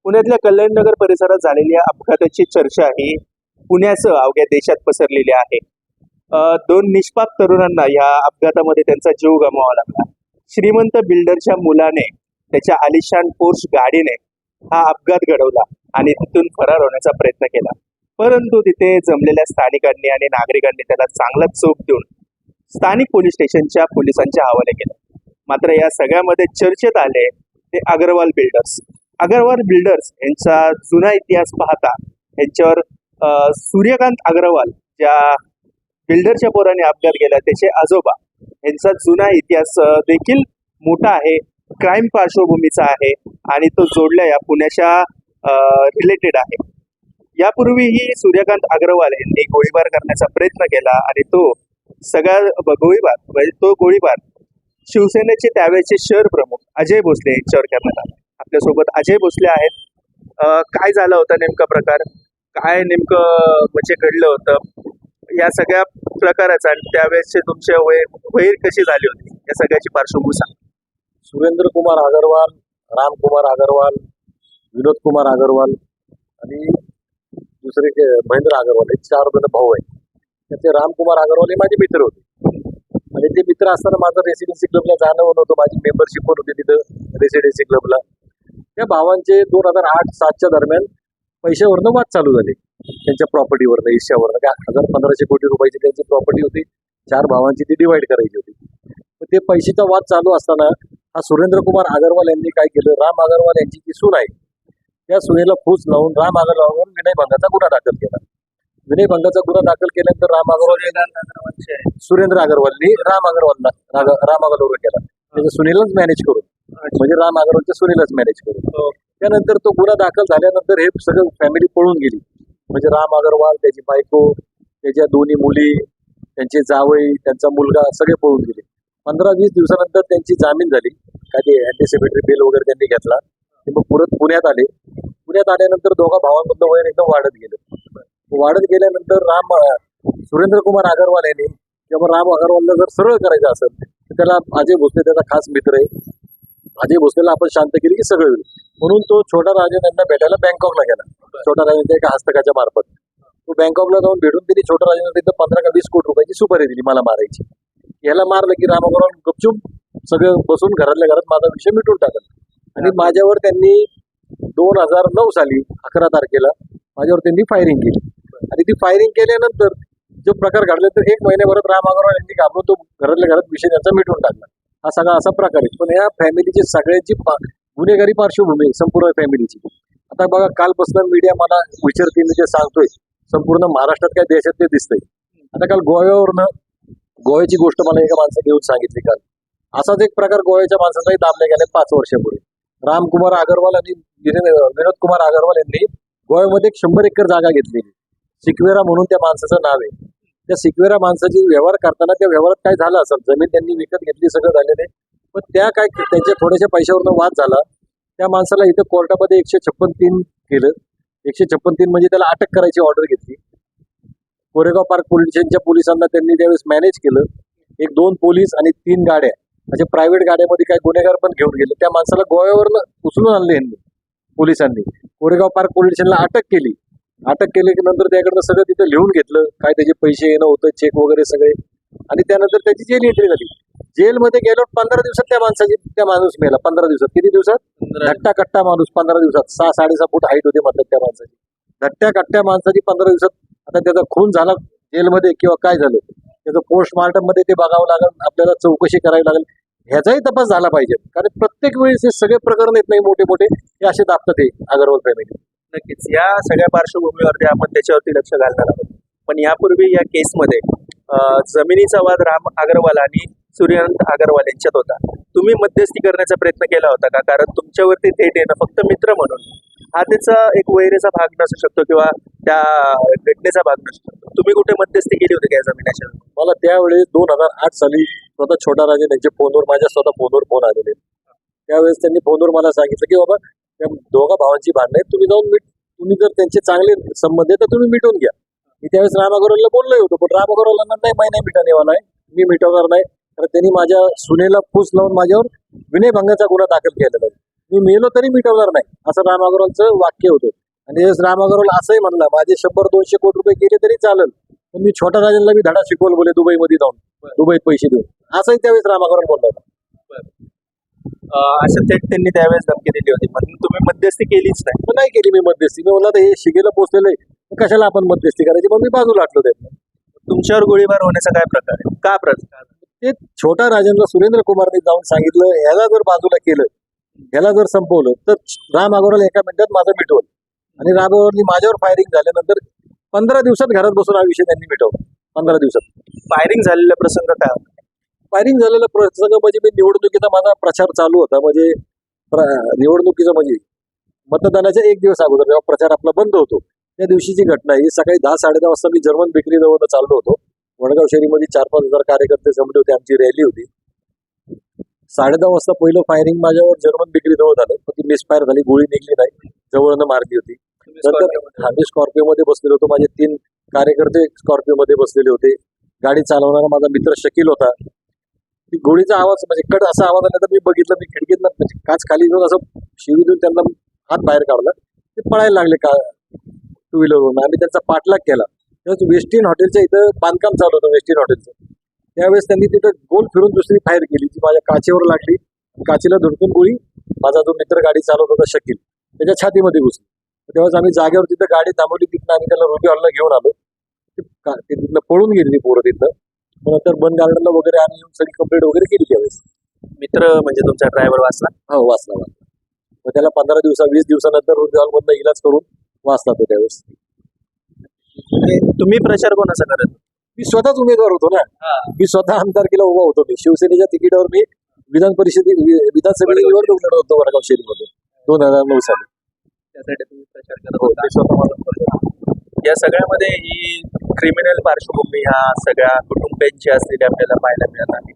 पुण्यातल्या कल्याणनगर परिसरात झालेल्या अपघाताची चर्चा ही पुण्यासह अवघ्या देशात पसरलेली आहे. दोन निष्पाप तरुणांना या अपघातामध्ये त्यांचा जीव गमवावा लागला. श्रीमंत बिल्डरच्या मुलाने त्याच्या आलिशान पोर्श गाडीने हा अपघात घडवला आणि तिथून फरार होण्याचा प्रयत्न केला. परंतु तिथे जमलेल्या स्थानिकांनी आणि नागरिकांनी त्याला चांगला चोप देऊन स्थानिक पोलीस स्टेशनच्या पोलिसांच्या हवाले केलं. मात्र या सगळ्यामध्ये चर्चेत आले ते अग्रवाल बिल्डर्स. अग्रवाल बिल्डर्स यांचा जुना इतिहास पाहता यांच्यावर सूर्यकांत अग्रवाल ज्या बिल्डरच्या पोराने अपघात केला त्याचे आजोबा यांचा जुना इतिहास देखील मोठा आहे, क्राईम पार्श्वभूमीचा आहे आणि तो जोडल्या या पुण्याच्या रिलेटेड आहे. यापूर्वीही सूर्यकांत अग्रवाल यांनी गोळीबार करण्याचा प्रयत्न केला आणि तो गोळीबार शिवसेनेचे त्यावेळेचे शहर प्रमुख अजय भोसले यांच्यावर करण्यात आला. आपल्यासोबत अजय भोसले आहेत. काय झालं होतं नेमका प्रकार, काय नेमकं म्हणजे घडलं होतं या सगळ्या प्रकाराचा आणि त्यावेळेसचे तुमचे वैर कशी झाली होती या सगळ्याची पार्श्वभूमी सांग. सुरेंद्र कुमार अग्रवाल, रामकुमार अग्रवाल, विनोद कुमार अग्रवाल आणि दुसरे महेंद्र अग्रवाल हे 4 जण भाऊ आहेत. त्याचे रामकुमार अग्रवाल हे माझे मित्र होते आणि ते मित्र असताना माझं रेसिडेन्सी क्लबला जाणं होतं, माझी मेंबरशिप पण होती तिथं रेसिडेन्सी क्लबला. त्या भावांचे 2008-07च्या दरम्यान पैशावरनं वाद चालू झाले. त्यांच्या प्रॉपर्टीवरनं, हिश्श्यावरनं काय 1500 कोटी रुपयाची त्यांची प्रॉपर्टी होती. 4 भावांची ती डिवाइड करायची होती. ते पैशाचा वाद चालू असताना हा सुरेंद्र कुमार अग्रवाल यांनी काय केलं, राम अग्रवाल यांची जी सून आहे त्या सुनेला फूस लावून राम अग्रवालवर विनयभंगाचा गुन्हा दाखल केला. विनयभंगाचा गुन्हा दाखल केल्यानंतर राम अग्रवाल सुरेंद्र अग्रवालनी राम अग्रवालवर केला. त्याच्या सुनेलाच मॅनेज करून, म्हणजे राम अग्रवालच्या सुनेलाच मॅनेज करून. त्यानंतर तो गुन्हा दाखल झाल्यानंतर हे सगळं फॅमिली पळून गेली. म्हणजे राम अग्रवाल, त्याची बायको, त्याच्या 2 मुली, त्यांचे जावई, त्यांचा मुलगा सगळे पळून गेले. 15-20 दिवसानंतर त्यांची जामीन झाली. काय ते अँटिसिपेटरी बेल वगैरे त्यांनी घेतला. ते मग परत पुण्यात आले. पुण्यात आल्यानंतर दोघा भावांमधलं वैर एकदम वाढत गेलं. वाढत गेल्यानंतर सुरेंद्र कुमार अग्रवाल यांनी किंवा राम अग्रवालला जर सरळ करायचं असेल तर त्याला अजय भोसले त्याचा खास मित्र आहे. अजय भोसलेला आपण शांत केली की सगळं होईल म्हणून तो छोटा राजन यांना भेटायला बँकॉकला गेला. छोटा राजनच्या एका हस्तकाच्या मार्फत तो बँकॉकला जाऊन भेटून त्यांनी छोटा राजन तिथं 15 का 20 कोटी रुपयाची सुपारी दिली मला मारायची. याला मारलं की राम अग्रवाल गपचूप सगळं बसून घरातल्या घरात माझा विषय मिटून टाकला आणि माझ्यावर त्यांनी 2009 साली 11 तारखेला माझ्यावर त्यांनी फायरिंग केली आणि ती फायरिंग केल्यानंतर जो प्रकार घडला तर 1 महिन्याभरात राम अग्रवाल यांनी घाबरून तो घरातल्या घरात विषय त्यांचा मिटून टाकला. हा सगळा असा प्रकार आहे. पण या फॅमिलीची सगळ्यांची गुन्हेगारी पार्श्वभूमी संपूर्ण फॅमिलीची. आता बघा, कालपासून मीडिया मला विचारते, मी ते सांगतोय संपूर्ण महाराष्ट्रात काय देशात ते दिसतंय. आता काल गोव्याची गोष्ट मला एका माणसाने घेऊन सांगितली. काल असाच एक प्रकार गोव्याच्या माणसाचाही दाबला गेला 5 वर्षापूर्वी. रामकुमार अग्रवाल आणि विनोद कुमार अग्रवाल यांनी गोव्यामध्ये 100 एकर जागा घेतलेली. सिक्वेरा म्हणून त्या माणसाचं नाव आहे. त्या सिक्वेरा माणसाची व्यवहार करताना त्या व्यवहारात काय झालं असेल, जमीन त्यांनी विकत घेतली, सगळं झालेलं आहे. पण त्यांच्या थोड्याशा पैशावरनं वाद झाला. त्या माणसाला इथं कोर्टामध्ये 156(3) केलं. 156(3) म्हणजे त्याला अटक करायची ऑर्डर घेतली. कोरेगाव पार्क पोलीस स्टेशनच्या पोलिसांना त्यांनी त्यावेळेस मॅनेज केलं. 1-2 पोलीस आणि 3 गाड्या म्हणजे प्रायव्हेट गाड्यामध्ये काही गुन्हेगार पण घेऊन गेले. त्या माणसाला गोव्यावरनं उचलून आणले यांनी पोलिसांनी. कोरेगाव पार्क पोलीस स्टेशनला अटक केली. अटक केल्यानंतर त्याकडनं सगळं तिथं लिहून घेतलं, काय त्याचे पैसे येणं होतं, चेक वगैरे सगळे. आणि त्यानंतर त्याची जेल एंट्री झाली. जेलमध्ये गेल्यावर 15 दिवसात त्या माणूस मेला. 15 दिवसात. किती दिवसात? धट्टा कट्टा माणूस 15 दिवसात. 6-6.5 फूट हाईट होते म्हणतात त्या माणसाची. धट्ट्या कट्ट्या माणसाची 15 दिवसात. आता त्याचा खून झाला जेलमध्ये किंवा काय झालं त्याचं पोस्टमार्टम मध्ये ते बघावं लागेल, आपल्याला चौकशी करावी लागेल. ह्याचाही तपास झाला पाहिजे, कारण प्रत्येक वेळेस हे सगळे प्रकरण येत नाही मोठे मोठे हे असे दाबतात हे अग्रवाल फॅमिली. नक्कीच या सगळ्या पार्श्वभूमीवरती आपण त्याच्यावरती लक्ष घालणार आहोत. पण यापूर्वी या केसमध्ये जमिनीचा वाद राम अग्रवाल आणि सूर्यकांत अग्रवाल यांच्यात होता. तुम्ही मध्यस्थी करण्याचा प्रयत्न केला होता का? कारण तुमच्यावरती थेट येणं फक्त मित्र म्हणून हा त्याचा एक वैरेचा भाग नसू शकतो किंवा त्या घटनेचा भाग नसू शकतो. तुम्ही कुठे मध्यस्थी केली होती का जमिनीच्या? मला त्यावेळेस 2008 साली स्वतः छोटा राजन यांच्या फोनवर, माझ्या स्वतः फोनवर फोन आलेले. त्यावेळेस त्यांनी फोनवर मला सांगितलं की बाबा त्या दोघा भावांची भांडणं आहेत, तुम्ही जर त्यांचे चांगले संबंध आहे तर तुम्ही मिटून घ्या. मी त्यावेळेस राम अग्रवालला बोललोय होतो, पण राम अग्रवालला नाही मिटवण्यावाला आहे, मी मिटवणार नाही. तर त्यांनी माझ्या सुनेला फूस लावून माझ्यावर विनयभंगाचा गुन्हा दाखल केलेला आहे. मी मेलो तरी मिटवणार नाही, असं राम अग्रवालचं वाक्य होतं. आणि यावेळेस राम अग्रवाल असंही म्हणला, माझे 100-200 कोटी रुपये गेले तरी चालेल, पण मी छोटा राजांना मी धडा शिकवल बोले दुबईमध्ये जाऊन, दुबईत पैसे देऊन. असंही त्यावेळेस राम अग्रवाल बोलला होता. असं थेट त्यांनी त्यावेळेस धमकी दिली होती, म्हणून तुम्ही मध्यस्थी केलीच नाही. पण नाही केली मी मध्यस्थी. मी म्हणलं, हे शिगेला पोचलेलं आहे, मग कशाला आपण मध्यस्थी करायची, मग मी बाजूला हटलो त्यातनं. तुमच्यावर गोळीबार होण्याचा काय प्रकार आहे, का प्रकार? ते छोटा राजेंद्र सुरेंद्र कुमारने जाऊन सांगितलं, ह्याला जर बाजूला केलं, ह्याला जर संपवलं तर राम अग्रवाल एका मिनिटात माझं मिटवलं. आणि राम अग्रवालनी माझ्यावर फायरिंग झाल्यानंतर 15 दिवसात घरात बसून हा विषय त्यांनी मिटवला. 15 दिवसात फायरिंग झालेला प्रसंग काय होता? फायरिंग झालेला प्रसंग म्हणजे मी निवडणुकीचा माझा प्रचार चालू होता. म्हणजे निवडणुकीचा म्हणजे मतदानाच्या एक दिवस अगोदर जेव्हा प्रचार आपला बंद होतो त्या दिवशीची घटना आहे. सकाळी 10-10:30 वाजता मी जर्मन बेकरी जवळ चाललो होतो. वडगाव शहरीमध्ये 4-5 हजार कार्यकर्ते जमले होते, आमची रॅली होती. 10:30 वाजता पहिलं फायरिंग माझ्यावर जर्मन बेकरी जवळ झालं, पण ती मिसफायर झाली, गोळी निघली नाही, जवळनं मारली होती. नंतर आम्ही स्कॉर्पिओ मध्ये बसलेलो होतो, माझे 3 कार्यकर्ते स्कॉर्पिओ मध्ये बसलेले होते. गाडी चालवणारा माझा मित्र शकील होता. ती गोळीचा आवाज म्हणजे कट असा आवाज आला तर मी बघितलं, मी खिडकीतनं म्हणजे काच खाली घेऊन असं शिवी देऊन त्यांना हात बाहेर काढला. ते पळायला लागले का टू व्हीलरवरून. आम्ही त्यांचा पाठलाग केला. त्यावेळेस वेस्टिन हॉटेलच्या इथं बांधकाम चालू होतं, वेस्टिन हॉटेलचं. त्यावेळेस त्यांनी तिथं गोल फिरून दुसरी फायर केली, ती माझ्या काचेवर लागली. काचेला धडकून गोळी माझा जो मित्र गाडी चालवत होता शकील, त्याच्या छातीमध्ये घुसली. तेव्हाच आम्ही जागेवर तिथं गाडी थांबवली, तिथनं आम्ही त्याला रुबी हॉलला घेऊन आलो. ते तिथनं पळून गेली ती पोरं तिथनं. नंतर बन गार्डनला वगैरे आम्ही येऊन सगळी कंप्लेंट वगैरे केली त्यावेळेस. मित्र म्हणजे तुमचा ड्रायव्हर वाचला? हो, वाचला. मग त्याला 20 दिवसानंतर रुबी हॉलमधनं इलाज करून वाचला तो त्यावेळेस. तुम्ही प्रचार कोणाचा करत? मी स्वतःच उमेदवार होतो ना. मी स्वतः आमदारकीला उभा होतो. मी शिवसेनेच्या तिकीटावर मी विधानसभेला निवडणूक लढत होतो वडगाव शहरीमध्ये 2009 साली. त्यासाठी तुम्ही प्रचार करत होता. या सगळ्यामध्ये ही क्रिमिनल पार्श्वभूमी ह्या सगळ्या कुटुंबियांची असलेली आपल्याला पाहायला मिळत आहे.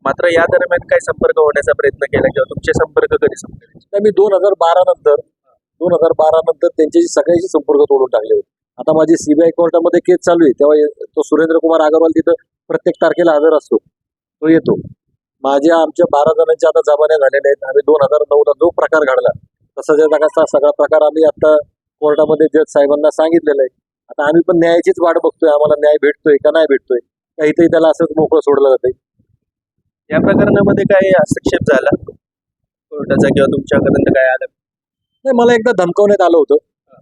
मात्र या दरम्यान काय संपर्क होण्याचा प्रयत्न केला किंवा तुमचे संपर्क कधी संपले? तर मी 2012 नंतर त्यांच्याशी सगळ्याशी संपर्क तोडून टाकले होते. आता माझी सीबीआय कोर्टामध्ये केस चालू आहे, तेव्हा तो सुरेंद्र कुमार अग्रवाल तिथं प्रत्येक तारखेला हजर असतो, तो येतो. आमच्या 12 जणांच्या आता जबान्या झालेल्या आहेत. आम्ही 2009ला जो प्रकार घडला तसा जगाचा सगळा प्रकार आम्ही आता कोर्टामध्ये जज साहेबांना सांगितलेलं आहे. आता आम्ही पण न्यायाचीच वाट बघतोय, आम्हाला न्याय भेटतोय का नाही भेटतोय, काहीतरी त्याला असंच मोकळं सोडलं जातंय. या प्रकरणामध्ये काय हस्तक्षेप झाला कोर्टाचा किंवा तुमच्यापर्यंत काय आलं? नाही, मला एकदा धमकावण्यात आलं होतं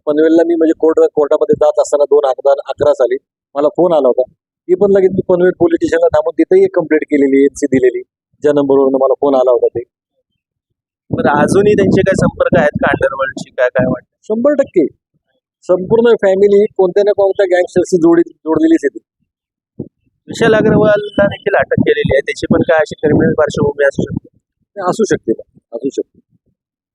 पनवेलला. मी म्हणजे कोर्टामध्ये जात असताना 2011 साली मला फोन आला होता. ती पण लगेच मी पनवेल पोलीस स्टेशनला थांबून तिथेही एक कंप्लेंट केलेली, एनसी दिलेली, ज्या नंबरवरून मला फोन आला होता ते. बरं, अजूनही त्यांचे काय संपर्क आहेत का अंडरवर्ल्डची, काय काय वाटतं? 100% संपूर्ण फॅमिली कोणत्या ना कोणत्या गँगस्टरशी जोडलेलीच येते. विशाल अग्रवालला देखील अटक केलेली आहे, त्याची पण काय अशी क्रिमिनल पार्श्वभूमी असू शकते? असू शकते.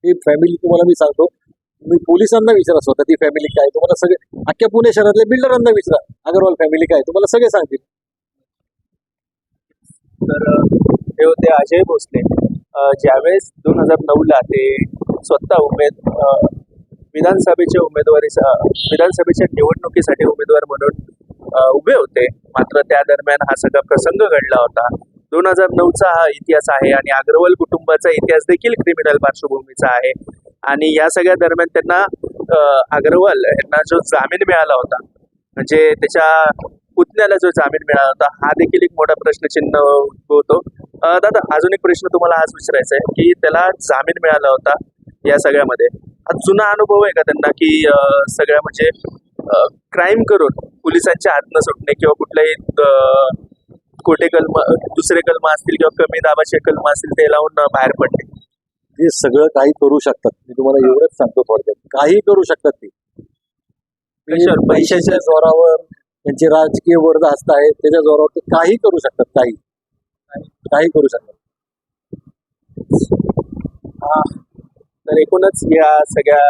ती फॅमिली तुम्हाला मी सांगतो, तुम्ही पोलिसांना विचारा स्वतः ती फॅमिली काय. तुम्हाला सगळे अख्ख्या पुणे शहरातल्या बिल्डरांना विचारा अग्रवाल फॅमिली काय, तुम्हाला सगळे सांगतील. तर हे होते अजय भोसले. ज्यावेळेस 2009ला ते स्वतः विधानसभेच्या निवडणुकीसाठी उमेदवार म्हणून उभे होते. मात्र त्या दरम्यान हा सगळा प्रसंग घडला होता. 2009चा हा इतिहास आहे आणि अग्रवाल कुटुंबाचा इतिहास देखील क्रिमिनल पार्श्वभूमीचा आहे. आणि या सगळ्या दरम्यान त्यांना अग्रवाल यांना जो जामीन मिळाला होता, म्हणजे त्याच्या पुतण्याला जो जामीन मिळाला होता, हा देखील एक मोठा प्रश्नचिन्ह उद्भवतो. दादा, अजून एक प्रश्न तुम्हाला हाच विचारायचा आहे की त्याला जामीन मिळाला होता या सगळ्यामध्ये, हा जुना अनुभव आहे का त्यांना की सगळ्या म्हणजे क्राईम करून पोलिसांच्या हात न सुटणे किंवा कुठल्याही खोटे कलम, दुसरे कलम असतील किंवा कमी दाबाचे कलम असतील ते लावून बाहेर पडणे? ते सगळं काही करू शकतात. मी तुम्हाला एवढंच सांगतो थोडक्यात, काही करू शकतात ते. पैशाच्या जोरावर, त्यांचे राजकीय वर्ग हस्त आहेत त्याच्या जोरावर ते काही करू शकतात, काही करू शकतात. तर एकूणच या सगळ्या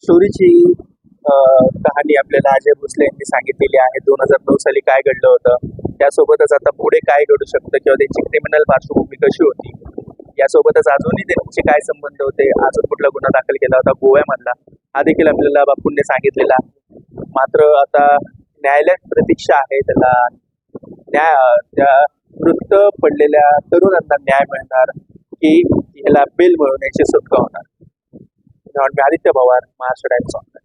स्टोरीची कहाणी आपल्याला अजय भोसले यांनी सांगितलेली आहे. 2009 साली काय घडलं होतं, त्यासोबतच आता पुढे काय घडू शकतं किंवा त्यांची क्रिमिनल पार्श्वभूमी कशी होती, यासोबतच अजूनही त्यांचे काय संबंध होते, अजून कुठला गुन्हा दाखल केला होता गोव्यामधला, हा देखील आपल्याला बापूंनी सांगितलेला. मात्र आता न्यायालयात प्रतीक्षा आहे, त्याला त्या मृत पडलेल्या तरुणांना न्याय मिळणार की ह्याला बेल मिळून याची सुटका होणार. मी आदित्य पवार, महाराष्ट्र टाइम्स ऑनलाईन.